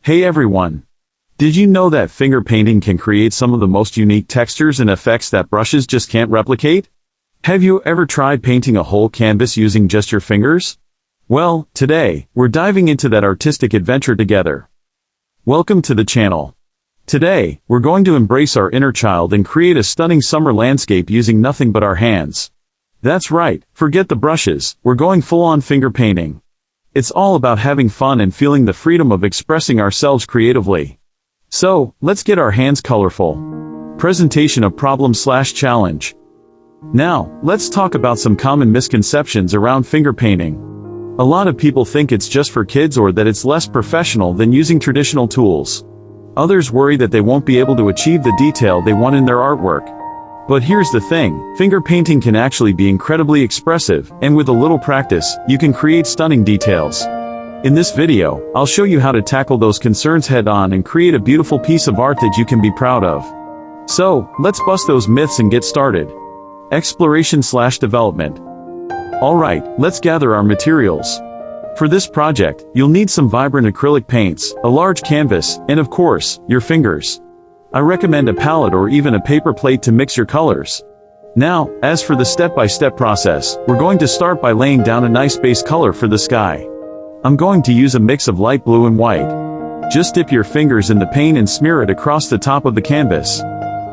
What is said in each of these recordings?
Hey everyone! Did you know that finger painting can create some of the most unique textures and effects that brushes just can't replicate? Have you ever tried painting a whole canvas using just your fingers? Well, today, we're diving into that artistic adventure together. Welcome to the channel. Today, we're going to embrace our inner child and create a stunning summer landscape using nothing but our hands. That's right, forget the brushes, we're going full-on finger painting. It's all about having fun and feeling the freedom of expressing ourselves creatively. So, let's get our hands colorful. Presentation of problem/challenge. Now, let's talk about some common misconceptions around finger painting. A lot of people think it's just for kids or that it's less professional than using traditional tools. Others worry that they won't be able to achieve the detail they want in their artwork. But here's the thing, finger painting can actually be incredibly expressive, and with a little practice, you can create stunning details. In this video, I'll show you how to tackle those concerns head-on and create a beautiful piece of art that you can be proud of. So, let's bust those myths and get started. Exploration/development. Alright, let's gather our materials. For this project, you'll need some vibrant acrylic paints, a large canvas, and of course, your fingers. I recommend a palette or even a paper plate to mix your colors. Now, as for the step-by-step process, we're going to start by laying down a nice base color for the sky. I'm going to use a mix of light blue and white. Just dip your fingers in the paint and smear it across the top of the canvas.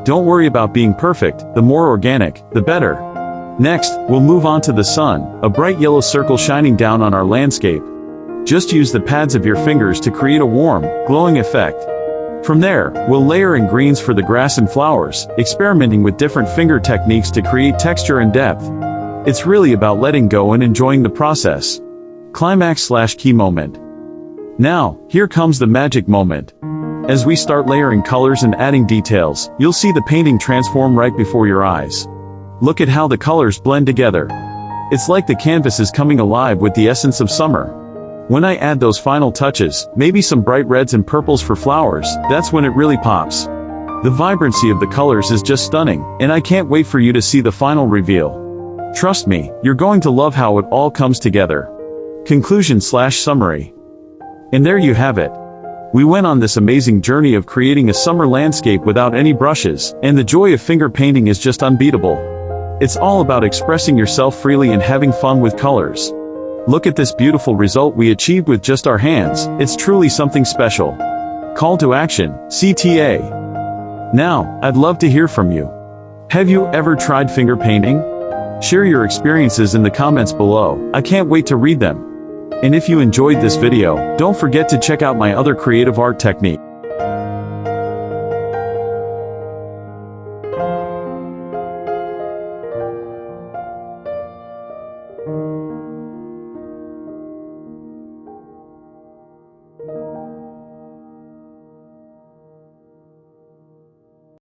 Don't worry about being perfect, the more organic, the better. Next, we'll move on to the sun, a bright yellow circle shining down on our landscape. Just use the pads of your fingers to create a warm, glowing effect. From there, we'll layer in greens for the grass and flowers, experimenting with different finger techniques to create texture and depth. It's really about letting go and enjoying the process. Climax/key moment. Now, here comes the magic moment. As we start layering colors and adding details, you'll see the painting transform right before your eyes. Look at how the colors blend together. It's like the canvas is coming alive with the essence of summer. When I add those final touches, maybe some bright reds and purples for flowers, that's when it really pops. The vibrancy of the colors is just stunning, and I can't wait for you to see the final reveal. Trust me, you're going to love how it all comes together. Conclusion/summary. And there you have it. We went on this amazing journey of creating a summer landscape without any brushes, and the joy of finger painting is just unbeatable. It's all about expressing yourself freely and having fun with colors. Look at this beautiful result we achieved with just our hands, it's truly something special. Call to action, CTA. Now, I'd love to hear from you. Have you ever tried finger painting? Share your experiences in the comments below, I can't wait to read them. And if you enjoyed this video, don't forget to check out my other creative art technique.